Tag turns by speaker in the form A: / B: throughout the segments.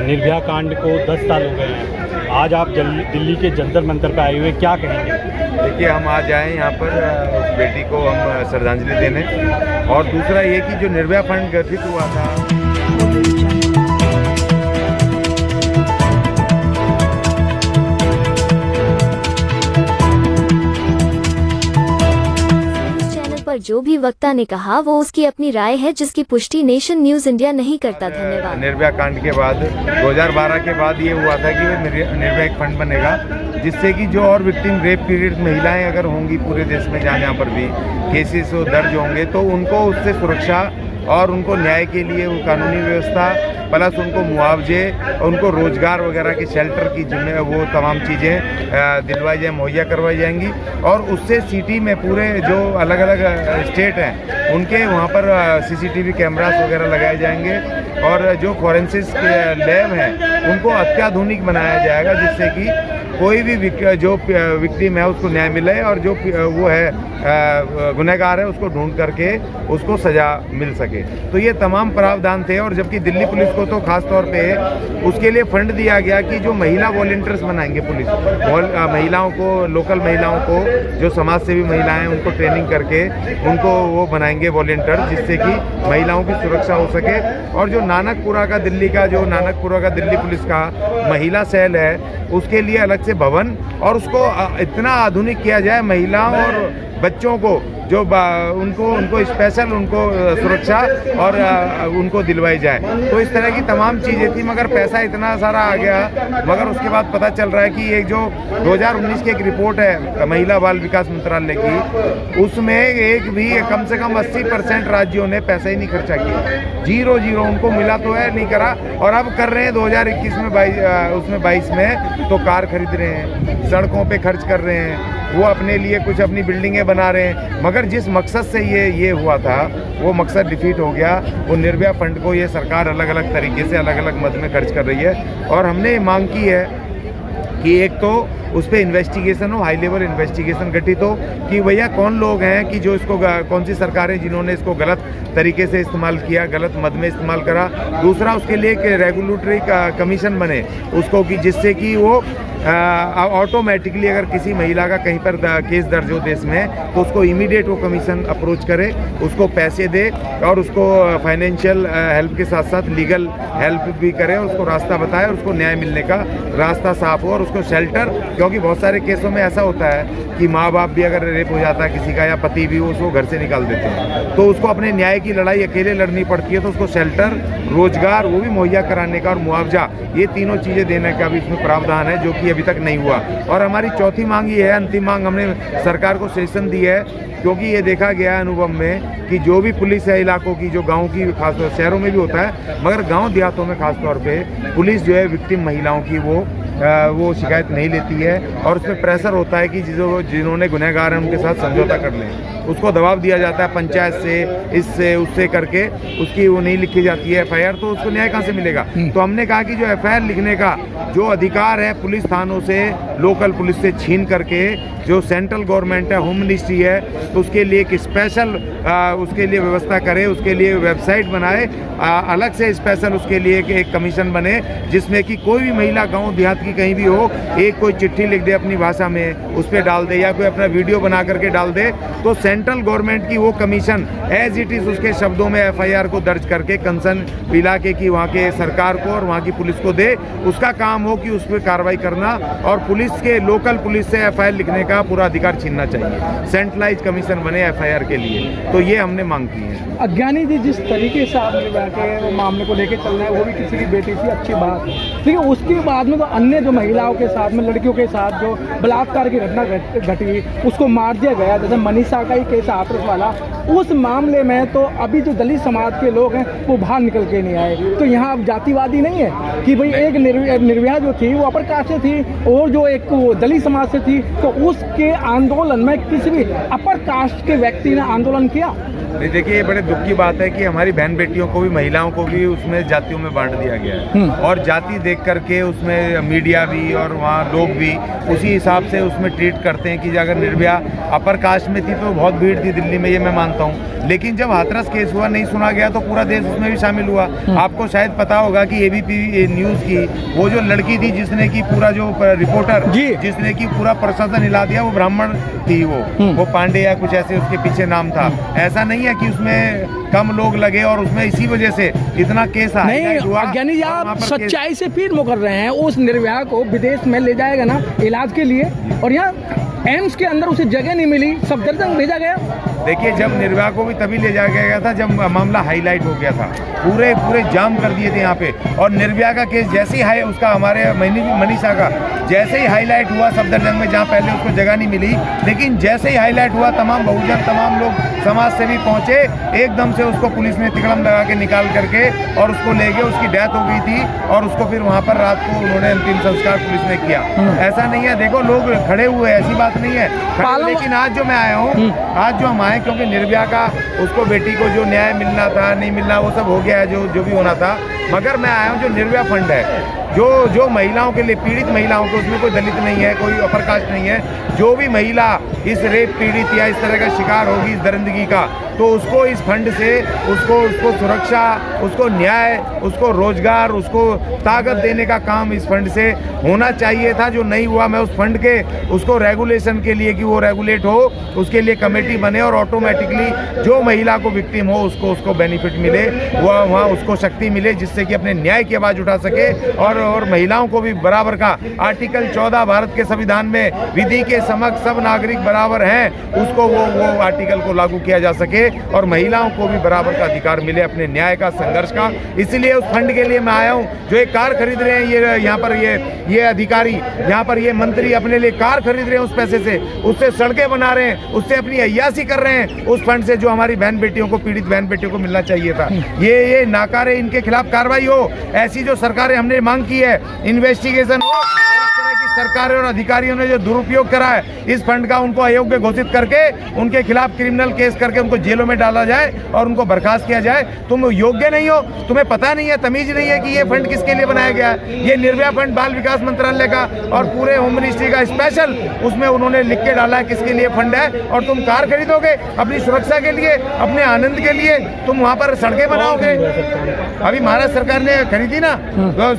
A: निर्भया कांड को 10 साल हो गए हैं। आज आप दिल्ली के जंतर मंतर पर आए हुए, क्या कहेंगे?
B: देखिए, हम आज आए यहाँ पर उस बेटी को हम श्रद्धांजलि देने, और दूसरा ये कि जो निर्भया फंड गठित हुआ था,
C: जो भी वक्ता ने कहा वो उसकी अपनी राय है, जिसकी पुष्टि नेशन न्यूज इंडिया नहीं करता। धन्यवाद।
B: निर्भया कांड के बाद 2012 के बाद ये हुआ था कि निर्भया एक फंड बनेगा, जिससे कि जो और विक्टिम रेप पीड़ित महिलाएं अगर होंगी पूरे देश में, जहाँ पर भी केसेस दर्ज होंगे, तो उनको उससे सुरक्षा और उनको न्याय के लिए वो कानूनी व्यवस्था प्लस उनको मुआवजे, उनको रोजगार वगैरह की, शेल्टर की जिम्मे वो तमाम चीज़ें दिलवाई जाए, मुहैया करवाई जाएंगी। और उससे सिटी में पूरे जो अलग अलग स्टेट हैं उनके वहाँ पर CCTV कैमरास वगैरह लगाए जाएंगे, और जो फॉरेंसिक लैब हैं उनको अत्याधुनिक बनाया जाएगा, जिससे कि कोई भी जो विक्टिम है उसको न्याय मिले, और जो वो है गुनहगार है उसको ढूंढ करके उसको सज़ा मिल सके। तो ये तमाम प्रावधान थे। और जबकि दिल्ली पुलिस को तो खास तौर पे उसके लिए फंड दिया गया कि जो महिला वॉलंटियर्स बनाएंगे पुलिस, महिलाओं को, लोकल महिलाओं को, जो समाज सेवी महिलाएं, उनको ट्रेनिंग करके उनको वो बनाएंगे वॉलंटियर, जिससे कि महिलाओं की सुरक्षा हो सके। और जो नानकपुरा का दिल्ली पुलिस का महिला सेल है, उसके लिए अलग से भवन, और उसको इतना आधुनिक किया जाए, महिलाओं और बच्चों को जो उनको स्पेशल सुरक्षा और उनको दिलवाई जाए। तो इस तरह की तमाम चीज़ें थी, मगर पैसा इतना सारा आ गया। मगर उसके बाद पता चल रहा है कि एक जो 2019 की एक रिपोर्ट है महिला बाल विकास मंत्रालय की, उसमें एक भी कम से कम 80% राज्यों ने पैसा ही नहीं खर्चा किया। 0 उनको मिला तो है, नहीं करा। और अब कर रहे हैं 2021 में 22 में तो कार खरीद रहे हैं, सड़कों पे खर्च कर रहे हैं, वो अपने लिए कुछ अपनी बिल्डिंगें बना रहे हैं। मगर जिस मकसद से ये हुआ था वो मकसद डिफीट हो गया। वो निर्भया फंड को ये सरकार अलग अलग तरीके से अलग अलग मद में खर्च कर रही है, और हमने ये मांग की है कि एक तो उस पर इन्वेस्टिगेशन हो, हाई लेवल इन्वेस्टिगेशन गठित हो कि भैया कौन लोग हैं कि जो इसको, कौन सी सरकारें जिन्होंने इसको गलत तरीके से इस्तेमाल किया, गलत मद में इस्तेमाल करा। दूसरा, उसके लिए एक रेगुलेटरी कमीशन बने उसको, कि जिससे कि वो ऑटोमेटिकली अगर किसी महिला का कहीं पर केस दर्ज हो देश में, तो उसको इमीडिएट वो कमीशन अप्रोच करे, उसको पैसे दे, और उसको फाइनेंशियल हेल्प के साथ साथ लीगल हेल्प भी करे, और उसको रास्ता बताए, और उसको न्याय मिलने का रास्ता साफ हो, और उसको शेल्टर, क्योंकि बहुत सारे केसों में ऐसा होता है कि माँ बाप भी अगर रेप हो जाता है किसी का, या पति भी, उसको घर से निकाल देते हैं, तो उसको अपने न्याय की लड़ाई अकेले लड़नी पड़ती है। तो उसको शेल्टर, रोजगार वो भी मुहैया कराने का, और मुआवजा, ये तीनों चीज़ें देने का भी इसमें प्रावधान है, जो कि अभी तक नहीं हुआ। और हमारी चौथी मांग ये है, अंतिम मांग हमने सरकार को सजेशन दी है, क्योंकि ये देखा गया है अनुभव में कि जो भी पुलिस है इलाकों की, जो गाँव की, खासतौर शहरों में भी होता है, मगर गाँव देहातों में खासतौर पे पुलिस जो है विक्टिम महिलाओं की वो शिकायत नहीं लेती है, और उसमें प्रेशर होता है कि जिन्होंने गुनहगार हैं उनके साथ समझौता कर लें, उसको दबाव दिया जाता है पंचायत से, इससे उससे करके उसकी वो नहीं लिखी जाती है FIR, तो उसको न्याय कहाँ से मिलेगा? तो हमने कहा कि जो FIR लिखने का जो अधिकार है पुलिस थानों से, लोकल पुलिस से छीन करके, जो सेंट्रल गवर्नमेंट है, होम मिनिस्ट्री है, तो उसके लिए एक स्पेशल उसके लिए व्यवस्था करे, उसके लिए वेबसाइट बनाए, अलग से स्पेशल उसके लिए एक कमीशन बने, जिसमें कि कोई भी महिला गांव देहात की कहीं भी हो, एक कोई चिट्ठी लिख दे अपनी भाषा में, उस पर डाल दे, या कोई अपना वीडियो बना करके डाल दे, तो सेंट्रल गवर्नमेंट की वो कमीशन एज इट इज़ उसके शब्दों में FIR को दर्ज करके कंसर्न इलाके की, वहाँ के सरकार को और वहाँ की पुलिस को दे। उसका काम हो कि उस पर कार्रवाई करना, और पुलिस के, लोकल पुलिस से FIR लिखने का पूरा अधिकार छीनना चाहिए। सेंट्रलाइज कमीशन बने FIR के लिए, तो ये हमने मांग की है।
D: अज्ञानी जी जिस तरीके से आपने बैठे मामले को लेकर चल रहे हैं, वो भी किसी की बेटी थी, अच्छी बात है, लेकिन उसके बाद में तो अन्य जो महिलाओं के साथ में, लड़कियों के साथ जो बलात्कार की घटना घटी, उसको मार दिया गया, जैसे मनीषा का ही केस हाथरस वाला, उस मामले में तो अभी जो दलित समाज के लोग हैं वो बाहर निकल के नहीं आए। तो यहाँ अब जातिवादी नहीं है कि भाई एक निर्भया जो थी वो अपर कास्ट से थी, और जो एक दलित समाज से थी, तो उसके आंदोलन में किसी भी अपर कास्ट के व्यक्ति ने आंदोलन किया।
B: देखिए, ये बड़े दुख की बात है कि हमारी बहन बेटियों को भी, महिलाओं को भी उसमें जातियों में बांट दिया गया है, और जाति देख करके उसमें मीडिया भी और वहाँ लोग भी उसी हिसाब से उसमें ट्रीट करते हैं कि अगर निर्भया अपर कास्ट में थी तो बहुत भीड़ थी दिल्ली में, ये मैं मानता मानता हूँ, लेकिन जब हाथरस केस हुआ नहीं सुना गया तो पूरा देश उसमें भी शामिल हुआ। आपको शायद पता होगा कि एबीपी न्यूज़ की वो जो लड़की थी जिसने की पूरा जो रिपोर्टर जिसने की पूरा प्रशासन हिला दिया, वो ब्राह्मण थी, वो पांडे या कुछ ऐसे उसके पीछे नाम था। ऐसा नहीं है कि उसमें कम लोग लगे और उसमें इसी वजह से इतना केस
D: नहीं हुआ। यानी आप सच्चाई से पीठ मुकर रहे हैं। उस निर्भया को विदेश में ले जाएगा ना इलाज के लिए, और यहाँ एम्स के अंदर उसे जगह नहीं मिली, सफदरजंग भेजा गया।
B: देखिए, जब निर्भया को भी तभी ले जाया गया था जब मामला हाईलाइट हो गया था, पूरे जाम कर दिए थे यहाँ पे। और निर्भया का केस जैसे ही उसका हमारे मनीषा का जैसे ही हाईलाइट हुआ सफदरजंग में, जहाँ पहले उसको जगह नहीं मिली, लेकिन जैसे ही हाईलाइट हुआ तमाम बहुजन तमाम लोग समाज से भी पहुँचे, एकदम से उसको पुलिस ने तिकड़म लगा के निकाल करके और उसको ले गए। उसकी डेथ हो गई थी और उसको फिर वहाँ पर रात को उन्होंने अंतिम संस्कार पुलिस ने किया। ऐसा नहीं है, देखो लोग खड़े हुए, ऐसी बात नहीं है। लेकिन आज जो मैं आया हूँ, आज जो हम आए, क्योंकि निर्भया का उसको बेटी को जो न्याय मिलना था नहीं मिलना वो सब हो गया है, जो भी होना था। मगर मैं आया हूँ जो निर्भया फंड है, जो महिलाओं के लिए, पीड़ित महिलाओं को, उसमें कोई दलित नहीं है, कोई अपर कास्ट नहीं है, जो भी महिला इस रेप पीड़ित या इस तरह का शिकार होगी इस दरिंदगी का, तो उसको इस फंड से उसको सुरक्षा, उसको न्याय, उसको रोजगार, उसको ताकत देने का काम इस फंड से होना चाहिए था, जो नहीं हुआ। मैं उस फंड के उसको रेगुलेशन के लिए कि वो रेगुलेट हो, उसके लिए कमेटी बने और ऑटोमेटिकली जो महिला को विक्टिम हो उसको बेनिफिट मिले, वहाँ उसको शक्ति मिले, जिससे कि अपने न्याय की आवाज़ उठा सके। और महिलाओं को भी बराबर का आर्टिकल 14 भारत के संविधान में विधि के समक्ष सब नागरिक बराबर हैं, उसको वो आर्टिकल को लागू किया जा सके और महिलाओं को भी बराबर का अधिकार मिले अपने न्याय का, संघर्ष का। इसलिए उस फंड के लिए मैं आया हूँ। जो एक कार खरीद रहे हैं ये यहाँ पर ये अधिकारी, यहाँ पर ये मंत्री अपने लिए कार खरीद रहे हैं उस पैसे से, उससे सड़कें बना रहे हैं, उससे अपनी अय्यासी कर रहे हैं उस फंड से, जो हमारी बहन बेटियों को, पीड़ित बहन बेटियों को मिलना चाहिए था। ये नाकारे, इनके खिलाफ कार्रवाई हो। ऐसी जो सरकारें हमने मांग की है, इन्वेस्टिगेशन हो। सरकारों और अधिकारियों ने जो दुरुपयोग करा है इस फंड का, उनको अयोग्य घोषित करके उनके खिलाफ क्रिमिनल केस करके उनको जेलों में डाला जाए और उनको बर्खास्त किया जाए। तुम योग्य नहीं हो, तुम्हें पता नहीं है, तमीज नहीं है कि ये फंड किसके लिए बनाया गया है। ये निर्भया फंड बाल विकास मंत्रालय का और पूरे होम मिनिस्ट्री का स्पेशल, उसमें उन्होंने लिख के डाला है किसके लिए फंड है। और तुम कार खरीदोगे अपनी सुरक्षा के लिए, अपने आनंद के लिए, तुम वहाँ पर सड़कें बनाओगे। अभी महाराष्ट्र सरकार ने खरीदी ना,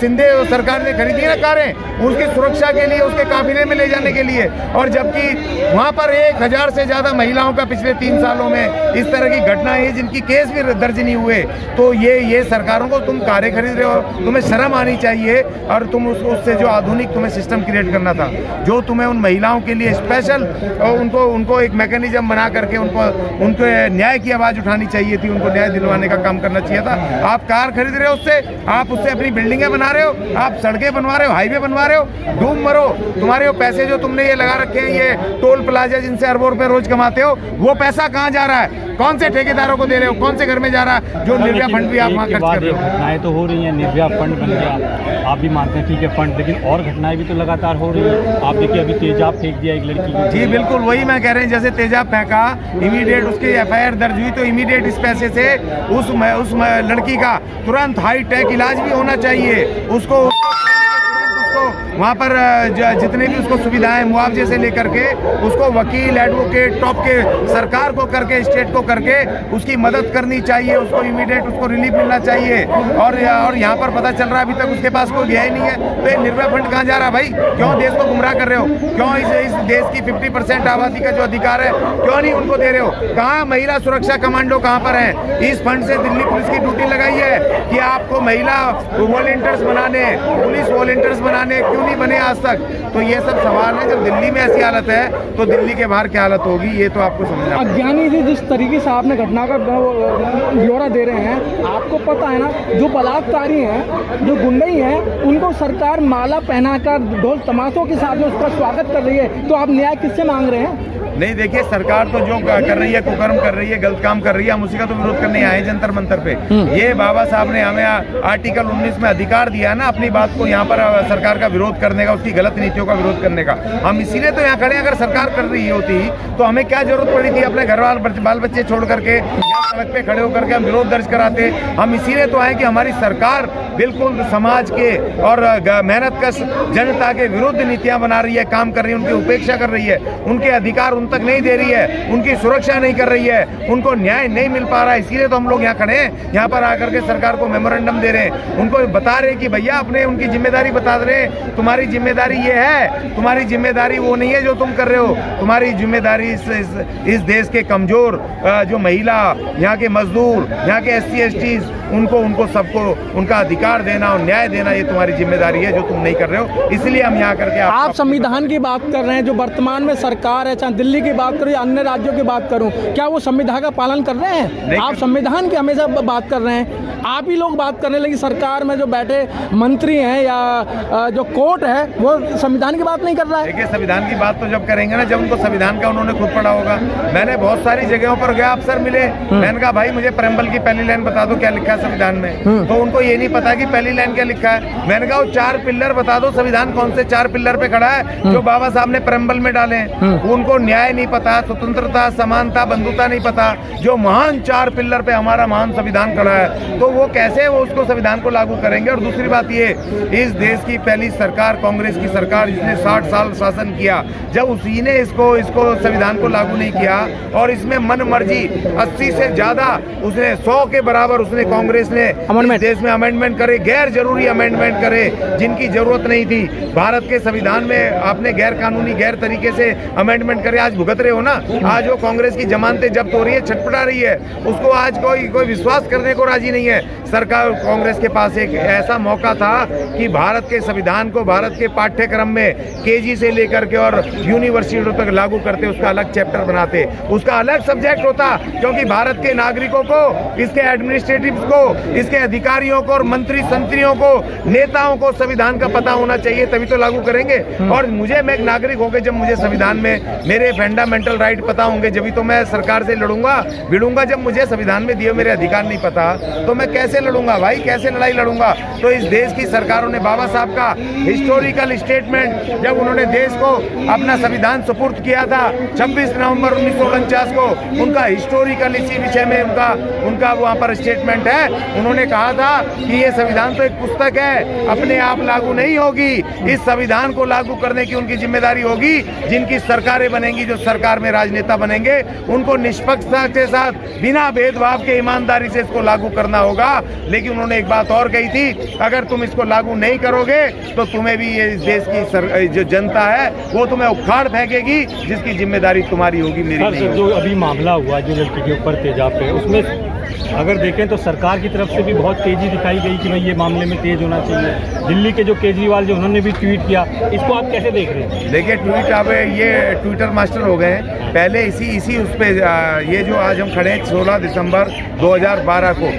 B: शिंदे सरकार ने खरीदी ना कारें, उसकी सुरक्षा के लिए, उसके काफिले में ले जाने के लिए। और जबकि वहां पर 1000 से ज्यादा महिलाओं का पिछले 3 सालों में इस तरह की घटनाएं हैं जिनकी केस भी दर्ज नहीं हुए। तो ये सरकारों को तुम कारें खरीद रहे हो, तुम्हें शर्म आनी चाहिए। और तुम उससे जो आधुनिक तुम्हें सिस्टम क्रिएट करना था, जो तुम्हें उन महिलाओं के लिए स्पेशल उनको एक मैकेनिज्म बना करके उनको न्याय की आवाज उठानी चाहिए थी, उनको न्याय दिलवाने का काम करना चाहिए था। आप कार खरीद रहे हो, आप उससे अपनी बिल्डिंगें बना रहे हो, आप सड़कें बनवा रहे हो, हाईवे बनवा रहे हो, डूब मरो। तुम्हारे वो पैसे जो तुमने ये लगा रखे हैं, ये टोल प्लाजा जिनसे अरबों रुपए रोज कमाते हो, वो पैसा कहाँ जा रहा है? कौन से ठेकेदारों को दे रहे हो? कौन से घर में जा रहा है? जो निर्भया फंड भी आप वहाँ खर्च कर रहे हो।
A: घटनाएं तो हो रही हैं, निर्भया फंड बन गया, आप भी मानते हैं ठीक है फंड, लेकिन और घटनाएं भी तो लगातार हो रही है। आप देखिए अभी तेजाब फेंक दिया एक लड़की की।
B: जी बिल्कुल, वही मैं कह रहे हैं, जैसे तेजाब फेंका, इमीडिएट उसकी FIR दर्ज हुई, तो इमीडिएट इस पैसे से उस लड़की का तुरंत हाई टेक इलाज भी होना चाहिए। उसको वहाँ पर जितने भी उसको सुविधाएं मुआवजे से लेकर के उसको वकील, एडवोकेट, टॉप के सरकार को करके, स्टेट को करके उसकी मदद करनी चाहिए। उसको इमीडिएट उसको रिलीफ मिलना चाहिए। और यहाँ पर पता चल रहा है अभी तक उसके पास कोई गया ही नहीं है। तो ये निर्भया फंड कहाँ जा रहा है भाई? क्यों देश को गुमराह कर रहे हो? क्यों इस देश की 50% आबादी का जो अधिकार है क्यों नहीं उनको दे रहे हो? कहाँ महिला सुरक्षा कमांडो कहाँ पर है? इस फंड से दिल्ली पुलिस की ड्यूटी लगाई है कि आपको महिला वॉलंटियर्स बनाने, पुलिस वॉलंटियर्स बनाने, क्यों नहीं बने आज तक? तो ये सब सवाल है। जब दिल्ली में ऐसी हालत है तो दिल्ली के बाहर क्या हालत होगी, ये तो आपको समझना है।
D: अज्ञानी जी जिस तरीके से आपने घटना का ब्यौरा दे रहे हैं, आपको पता है ना, जो बलात्कारी हैं, जो गुंडई हैं, उनको सरकार माला पहनाकर ढोल तमाशों के साथ में उसका स्वागत कर रही है। तो आप न्याय किससे मांग रहे हैं?
B: नहीं, देखिए सरकार तो जो कर रही है, कुकर्म कर रही है, गलत काम कर रही है, हम उसी का तो विरोध करने आए जंतर मंतर पे। ये बाबा साहब ने हमें आर्टिकल 19 में अधिकार दिया है ना अपनी बात को यहाँ पर सरकार का विरोध करने का, उसकी गलत नीतियों का विरोध करने का। हम इसीलिए तो यहाँ खड़े। अगर सरकार कर रही होती तो हमें क्या जरूरत पड़ी थी अपने घर बाल बच्चे छोड़ करके सड़क पे खड़े होकर के हम विरोध दर्ज कराते? हम इसीलिए तो आए कि हमारी सरकार बिल्कुल समाज के और मेहनत कश जनता के विरुद्ध नीतियां बना रही है, काम कर रही है, उनकी उपेक्षा कर रही है, उनके अधिकार उन तक नहीं दे रही है, उनकी सुरक्षा नहीं कर रही है, उनको न्याय नहीं मिल पा रहा है। इसीलिए तो हम लोग यहाँ खड़े हैं, यहाँ पर आकर के सरकार को मेमोरेंडम दे रहे हैं, उनको बता रहे हैं कि भैया अपने उनकी जिम्मेदारी बता रहे हैं, तुम्हारी जिम्मेदारी ये है, तुम्हारी जिम्मेदारी वो नहीं है जो तुम कर रहे हो। तुम्हारी जिम्मेदारी इस देश के कमजोर जो महिला, यहाँ के मजदूर, यहाँ के SC STs, उनको सबको उनका अधिकार देना और न्याय देना, ये तुम्हारी जिम्मेदारी है जो तुम नहीं कर रहे हो। इसलिए हम यहाँ करके
D: आप संविधान की बात कर रहे हैं, जो वर्तमान में सरकार है, चाहे दिल्ली की बात करूँ या अन्य राज्यों की बात करूँ, क्या वो संविधान का पालन कर रहे हैं? आप संविधान की हमेशा बात कर रहे हैं, आप ही लोग बात करने लगे, सरकार में जो बैठे मंत्री हैं या जो कोर्ट है वो संविधान की बात नहीं कर रहा है।
B: देखिए, संविधान की बात तो जब करेंगे ना, जब उनको संविधान का उन्होंने खुद पढ़ा होगा। मैंने बहुत सारी जगहों पर गया, अफसर मिले, मैंने कहा भाई मुझे प्रेम्बल की पहली लाइन बता दो, क्या लिखा है संविधान में। तो उनको ये नहीं पता कि पहली लाइन क्या लिखा है। मैंने कहा वो 4 पिल्लर बता दो, संविधान कौन से 4 पिल्लर पे खड़ा है जो बाबा साहब ने प्रेम्बल में डाले हैं। उनको न्याय नहीं पता, स्वतंत्रता, समानता, बंधुता नहीं पता, जो महान 4 पिल्लर पे हमारा महान संविधान खड़ा है, तो वो कैसे वो उसको संविधान को लागू करेंगे। और दूसरी बात ये, इस देश की पहली सरकार, कांग्रेस की सरकार, जिसने 60 साल शासन किया, जब उसी ने इसको संविधान को लागू नहीं किया और इसमें मन मर्जी 80 से ज्यादा उसने 100 के बराबर उसने कांग्रेस ने देश में अमेंडमेंट करे, गैर जरूरी अमेंडमेंट करे, जिनकी जरूरत नहीं थी। भारत के संविधान में आपने गैर कानूनी, गैर तरीके से अमेंडमेंट करे, आज भुगत रहे हो ना। आज वो कांग्रेस की जमानतें जब्त हो रही है, छटपटा रही है, उसको आज कोई विश्वास करने को राजी नहीं है। सरकार, कांग्रेस के पास एक ऐसा मौका था कि भारत के संविधान को भारत के पाठ्यक्रम में KG से लेकर के और यूनिवर्सिटी तक लागू करते, उसका अलग चैप्टर बनाते, उसका अलग सब्जेक्ट होता, क्योंकि भारत के नागरिकों को, इसके एडमिनिस्ट्रेटिव को, इसके अधिकारियों को और मंत्री संत्रियों को, नेताओं को संविधान का पता होना चाहिए, तभी तो लागू करेंगे। और मुझे, मैं एक नागरिक होकर जब मुझे संविधान में मेरे फंडामेंटल राइट पता होंगे, जब तो मैं सरकार से लड़ूंगा, भिड़ूंगा। जब मुझे संविधान में दिए मेरे अधिकार नहीं पता तो मैं कैसे लड़ूंगा भाई, कैसे लड़ाई लड़ूंगा। तो इस देश की सरकारों ने, बाबा साहब का हिस्टोरिकल स्टेटमेंट, जब उन्होंने देश को अपना संविधान सुपुर्द किया था 26 नवंबर 1949 को, उनका हिस्टोरिकल इसी विषय में उनका वहाँ पर स्टेटमेंट है। उन्होंने कहा था कि ये संविधान तो एक पुस्तक है, अपने आप लागू नहीं होगी, इस संविधान को लागू करने की उनकी जिम्मेदारी होगी। जिनकी सरकारें बनेंगी, जो सरकार में राजनेता बनेंगे, उनको निष्पक्षता के साथ, बिना भेदभाव के, ईमानदारी से इसको लागू करना होगा। लेकिन उन्होंने एक बात और कही थी, अगर तुम इसको लागू नहीं करोगे तो तुम्हें भी, ये देश की जो जनता है वो तुम्हें उखाड़ फेंकेगी, जिसकी जिम्मेदारी तुम्हारी होगी, मेरी नहीं।
A: जो अभी मामला हुआ जो लड़की के ऊपर तेजाब पे, उसमें अगर देखें तो सरकार की तरफ से भी बहुत तेजी दिखाई गई कि भाई ये मामले में तेज होना चाहिए। दिल्ली के जो केजरीवाल जो उन्होंने भी ट्वीट किया, इसको आप कैसे देख रहे हैं?
B: देखिए, ट्वीट, अब ये ट्विटर मास्टर हो गए हैं। पहले इसी उस पे ये जो आज हम खड़े हैं 16 दिसंबर 2012 को,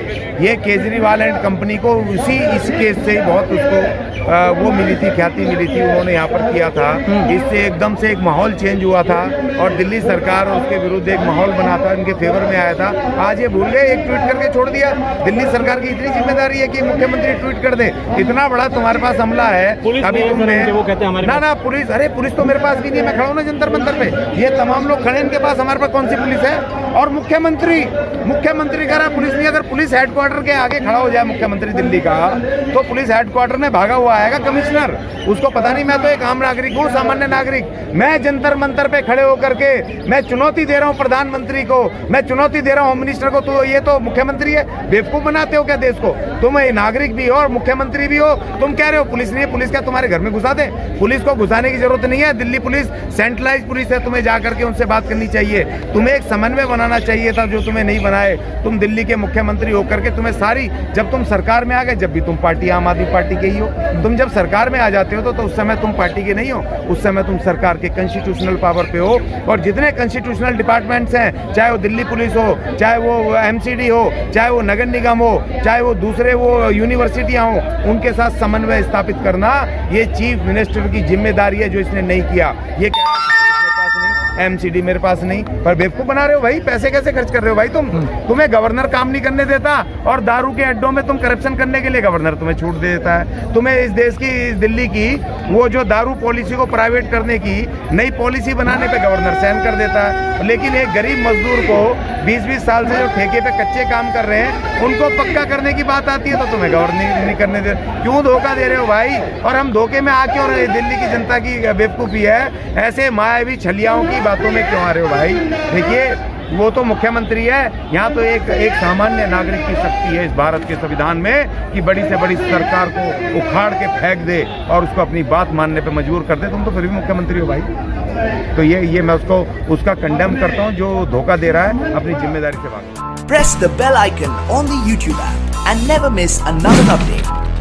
B: ये केजरीवाल एंड कंपनी को इस केस से बहुत उसको वो मिली थी, ख्याति मिली थी, उन्होंने यहाँ पर किया था। इससे एकदम से एक माहौल चेंज हुआ था और दिल्ली सरकार और उसके विरुद्ध एक माहौल बना था, इनके फेवर में आया था। आज ये भूल गए, एक ट्वीट करके छोड़ दिया। दिल्ली सरकार की इतनी जिम्मेदारी है कि मुख्यमंत्री ट्वीट कर दे, इतना बड़ा तुम्हारे पास हमला है। अभी तुमने,
A: वो कहते हैं हमारे
B: ना पुलिस, अरे पुलिस तो मेरे पास भी नहीं है, मैं खड़ा हूँ ना जंतर मंतर पे, ये तमाम लोग खड़े, इनके पास, हमारे पास कौन सी पुलिस है? और मुख्यमंत्री कह रहा पुलिस नहीं। अगर पुलिस हेडक्वार्टर के आगे खड़ा हो जाए मुख्यमंत्री दिल्ली का, तो पुलिस हेडक्वार्टर में भागा हुआ आएगा कमिश्नर, उसको पता नहीं मैं तो एक आम नागरिक हूँ, सामान्य नागरिक, मैं जंतर मंतर पे खड़े होकर के मैं चुनौती दे रहा हूँ प्रधानमंत्री को, मैं चुनौती दे रहा हूँ होम मिनिस्टर को, तो ये तो मुख्यमंत्री है। बेवकूफ बनाते हो क्या देश को? तुम नागरिक भी हो और मुख्यमंत्री भी हो, तुम कह रहे हो पुलिस नहीं है। पुलिस क्या तुम्हारे घर में घुसा दे? पुलिस को घुसाने की जरूरत नहीं है। दिल्ली पुलिस सेंट्रलाइज पुलिस है, तुम्हें जाकर के उनसे बात करनी चाहिए, तुम्हें एक समन्वय बनाना चाहिए था, जो तुम्हें नहीं बनाए। तुम दिल्ली के मुख्यमंत्री होकर के तुम्हें सारी, जब तुम सरकार में आ गए, जब भी तुम पार्टी आम आदमी पार्टी के ही हो, तुम जब सरकार में आ जाते हो तो उस समय तुम पार्टी के नहीं हो, उस समय तुम सरकार के कॉन्स्टिट्यूशनल पावर पे हो। और जितने कॉन्स्टिट्यूशनल डिपार्टमेंट्स हैं, चाहे वो दिल्ली पुलिस हो, चाहे वो MCD हो, चाहे वो नगर निगम हो, चाहे वो दूसरे वो यूनिवर्सिटियां हो, उनके साथ समन्वय स्थापित करना ये चीफ मिनिस्टर की जिम्मेदारी है, जो इसने नहीं किया। ये MCD मेरे पास नहीं, पर बेवकूफ बना रहे हो भाई। पैसे कैसे खर्च कर रहे हो भाई तुम्हें गवर्नर काम नहीं करने देता, और दारू के अड्डों में तुम करप्शन करने के लिए गवर्नर तुम्हें छूट दे देता है। तुम्हें इस देश की, इस दिल्ली की वो जो दारू पॉलिसी को प्राइवेट करने की नई पॉलिसी बनाने पे गवर्नर साइन कर देता है। लेकिन एक गरीब मजदूर को 20-20 साल से जो ठेके पे कच्चे काम कर रहे हैं, उनको पक्का करने की बात आती है तो तुम्हें गवर्नर नहीं करने दे। क्यों धोखा दे रहे हो भाई? और हम धोखे में आके, और दिल्ली की जनता की बेवकूफ़ी है, ऐसे मायावी छलियाओं की बातों में क्यों आ रहे हो भाई? देखिए, वो तो मुख्यमंत्री है, यहाँ तो एक सामान्य नागरिक की शक्ति है इस भारत के संविधान में कि बड़ी से बड़ी सरकार को उखाड़ के फेंक दे और उसको अपनी बात मानने पे मजबूर कर दे। तुम तो फिर भी मुख्यमंत्री हो भाई। तो ये मैं उसका कंडेम करता हूँ जो धोखा दे रहा है अपनी जिम्मेदारी से बात।
E: Press the bell icon on the YouTube app and never miss another update.